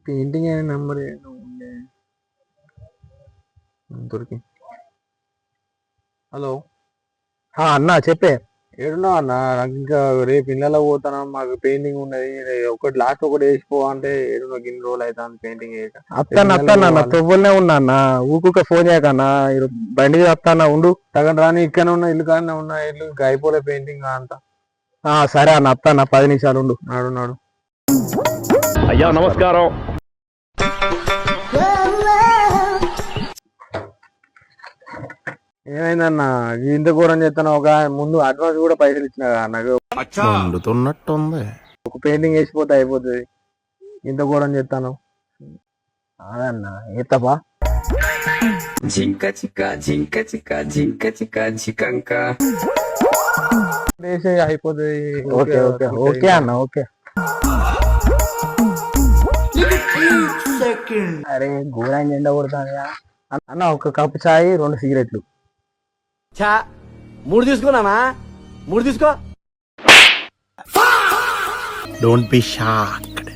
Painting అనే number దొరికి. Hello అన్నా చెప్పే. ఏడున్నావు అన్న? నాకు ఇంకా రేపు ఇళ్ళలో పోతాను, మాకు పెయింటింగ్ ఉన్నది, ఒకటి లాస్ట్ ఒకటి వేసిపో అంటే ఏడున్నా గిన్ని రోజులు అవుతాను పెయింటింగ్ వేయక. అత్తాన్న తొవ్వలనే ఉన్నా అన్న, ఊకుక ఫోన్ చేయకన్నా, బండి వస్తానా ఉండు. తగని రాని ఇక్కడనే ఉన్నా, ఇల్లు కానీ ఉన్నా, ఇల్లు ఇంకా అయిపోలే పెయింటింగ్ అంతా. సరే అన్న అత్తాన్న 10 నిమిషాలు ఉండు. నాడు అయ్యా నమస్కారం. ఏమైందన్న ఇంత ఘోరం చేస్తాను? ఒక ముందు అడ్వాన్స్ కూడా పైసలు ఇచ్చిన నాకు వండుతున్నట్టుంది. ఒక పెయింటింగ్ వేసిపోతే అయిపోతుంది, ఇంత ఘోరం చేస్తాను. అదన్న ఎత్తపా. జింక చిక్క జింక చిక్క జింక చిక్క జికంక వేసే అయిపోతుంది. ఓకే ఓకే ఓకే అన్న ఓకే. అరే ఘోరంగా ఎండ కొడతాను అన్న. ఒక కప్పు చాయ్ 2 సిగరెట్లు. 3 తీసుకున్నానా? 3 తీసుకో. Don't be shocked.